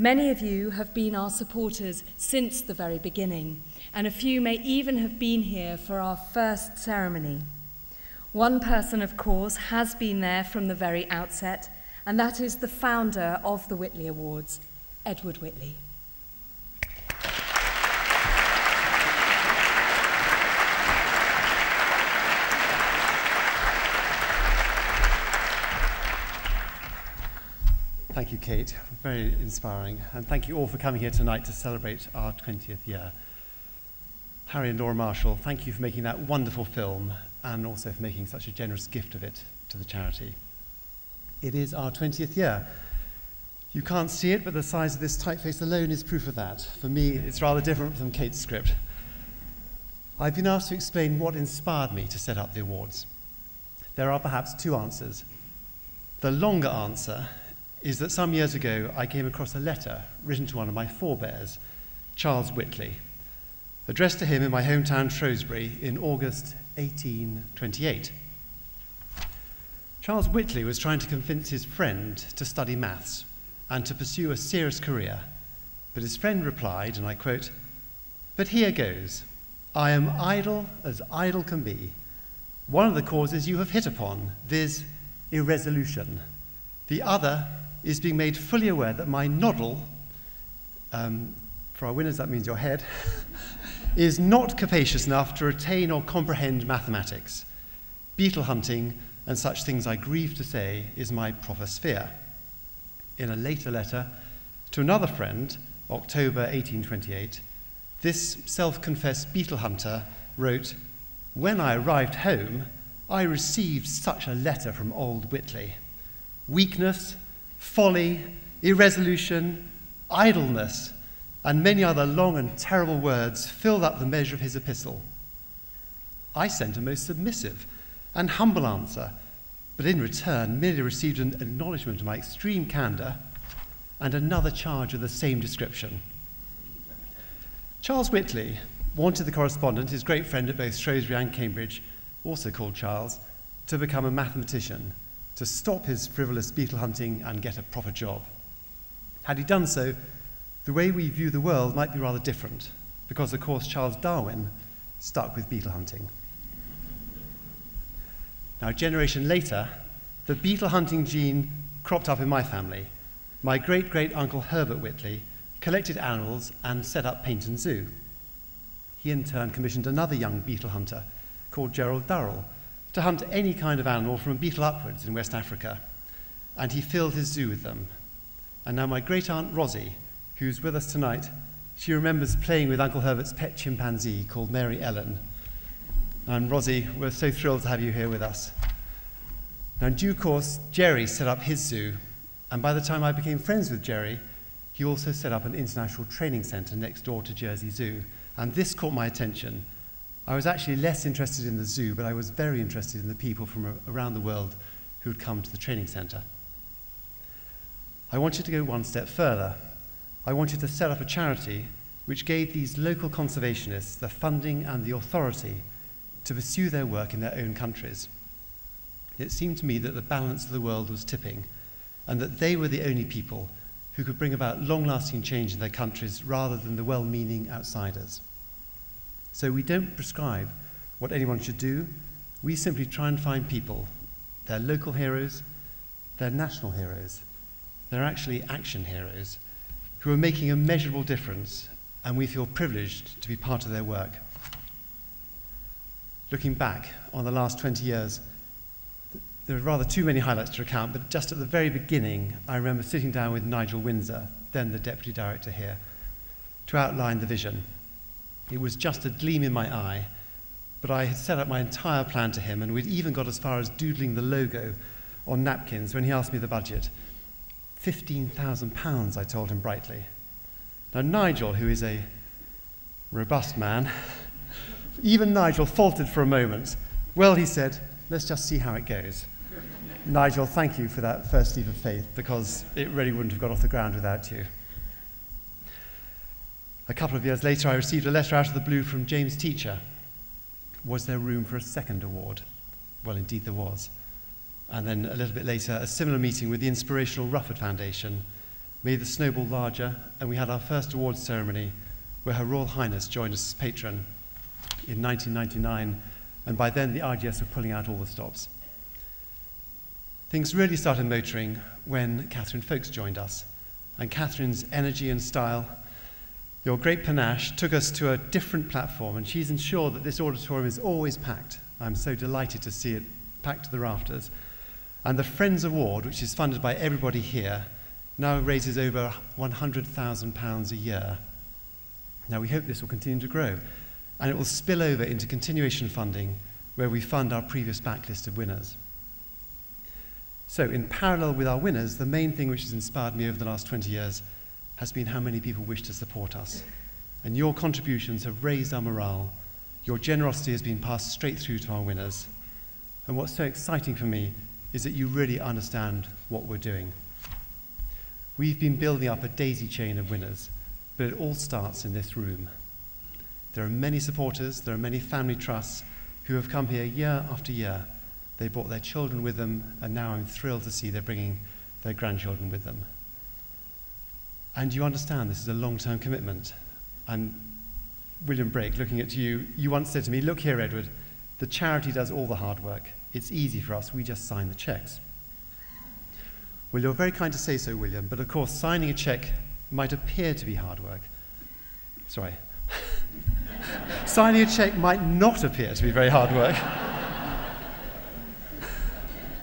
Many of you have been our supporters since the very beginning, and a few may even have been here for our first ceremony. One person, of course, has been there from the very outset, and that is the founder of the Whitley Awards, Edward Whitley. Thank you, Kate. Very inspiring. And thank you all for coming here tonight to celebrate our 20th year. Harry and Laura Marshall, thank you for making that wonderful film and also for making such a generous gift of it to the charity. It is our 20th year. You can't see it, but the size of this typeface alone is proof of that. For me, it's rather different from Kate's script. I've been asked to explain what inspired me to set up the awards. There are perhaps two answers. The longer answer is that some years ago I came across a letter written to one of my forebears, Charles Whitley, addressed to him in my hometown Shrewsbury in August 1828. Charles Whitley was trying to convince his friend to study maths and to pursue a serious career, but his friend replied, and I quote, "But here goes. I am idle as idle can be. One of the causes you have hit upon, viz. Irresolution. The other is being made fully aware that my noddle," for our winners that means your head, "is not capacious enough to retain or comprehend mathematics. Beetle hunting and such things, I grieve to say, is my proper sphere." In a later letter to another friend, October 1828, this self-confessed beetle hunter wrote, "When I arrived home, I received such a letter from old Whitley. Weakness, folly, irresolution, idleness, and many other long and terrible words filled up the measure of his epistle. I sent a most submissive and humble answer, but in return merely received an acknowledgement of my extreme candour and another charge of the same description." Charles Whitley wanted the correspondent, his great friend at both Shrewsbury and Cambridge, also called Charles, to become a mathematician, to stop his frivolous beetle hunting and get a proper job. Had he done so, the way we view the world might be rather different, because, of course, Charles Darwin stuck with beetle hunting. Now, a generation later, the beetle hunting gene cropped up in my family. My great-great-uncle Herbert Whitley collected animals and set up Paynton Zoo. He in turn commissioned another young beetle hunter called Gerald Durrell to hunt any kind of animal from a beetle upwards in West Africa, and he filled his zoo with them. And now my great-aunt Rosie, who's with us tonight, she remembers playing with Uncle Herbert's pet chimpanzee called Mary Ellen. And Rosie, we're so thrilled to have you here with us. Now, in due course, Jerry set up his zoo, and by the time I became friends with Jerry, he also set up an international training centre next door to Jersey Zoo, and this caught my attention. I was actually less interested in the zoo, but I was very interested in the people from around the world who had come to the training centre. I wanted to go one step further. I wanted to set up a charity which gave these local conservationists the funding and the authority to pursue their work in their own countries. It seemed to me that the balance of the world was tipping, and that they were the only people who could bring about long-lasting change in their countries rather than the well-meaning outsiders. So we don't prescribe what anyone should do. We simply try and find people, their local heroes, their national heroes. They're actually action heroes who are making a measurable difference, and we feel privileged to be part of their work. Looking back on the last 20 years, there are rather too many highlights to recount, but just at the very beginning, I remember sitting down with Nigel Windsor, then the deputy director here, to outline the vision. It was just a gleam in my eye, but I had set up my entire plan to him, and we'd even got as far as doodling the logo on napkins when he asked me the budget. £15,000, I told him brightly. Now, Nigel, who is a robust man, even Nigel faltered for a moment. "Well," he said, "let's just see how it goes." Nigel, thank you for that first leap of faith, because it really wouldn't have got off the ground without you. A couple of years later, I received a letter out of the blue from James Teacher. Was there room for a second award? Well, indeed there was. And then a little bit later, a similar meeting with the inspirational Rufford Foundation, made the snowball larger, and we had our first awards ceremony where Her Royal Highness joined us as patron in 1999, and by then the RGS were pulling out all the stops. Things really started motoring when Catherine Folkes joined us, and Catherine's energy and style, your great panache, took us to a different platform, and she's ensured that this auditorium is always packed. I'm so delighted to see it packed to the rafters. And the Friends Award, which is funded by everybody here, now raises over £100,000 a year. Now we hope this will continue to grow, and it will spill over into continuation funding, where we fund our previous backlist of winners. So in parallel with our winners, the main thing which has inspired me over the last 20 years has been how many people wish to support us. And your contributions have raised our morale. Your generosity has been passed straight through to our winners. And what's so exciting for me is that you really understand what we're doing. We've been building up a daisy chain of winners, but it all starts in this room. There are many supporters, there are many family trusts who have come here year after year. They brought their children with them, and now I'm thrilled to see they're bringing their grandchildren with them. And you understand this is a long-term commitment. And William Brake, looking at you, you once said to me, "Look here, Edward, the charity does all the hard work. It's easy for us, we just sign the cheques." Well, you're very kind to say so, William, but of course signing a cheque might appear to be hard work. Sorry. Signing a cheque might not appear to be very hard work.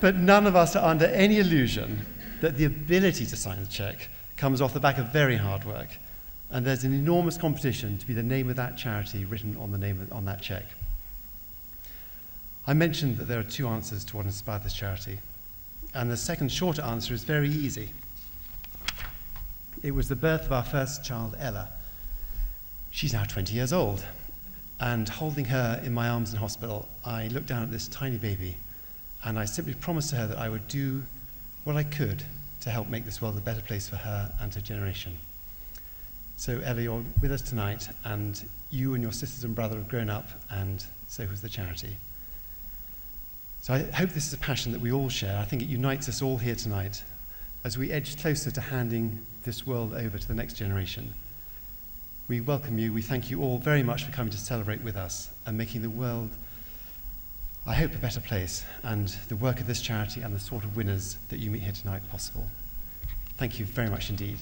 But none of us are under any illusion that the ability to sign the cheque comes off the back of very hard work, and there's an enormous competition to be the name of that charity written on that cheque. I mentioned that there are two answers to what inspired this charity, and the second shorter answer is very easy. It was the birth of our first child, Ella. She's now 20 years old, and holding her in my arms in hospital, I looked down at this tiny baby, and I simply promised to her that I would do what I could to help make this world a better place for her and her generation. So Ella, you're with us tonight, and you and your sisters and brother have grown up, and so has the charity. So I hope this is a passion that we all share. I think it unites us all here tonight as we edge closer to handing this world over to the next generation. We welcome you. We thank you all very much for coming to celebrate with us and making the world, I hope, a better place, and the work of this charity and the sort of winners that you meet here tonight possible. Thank you very much indeed.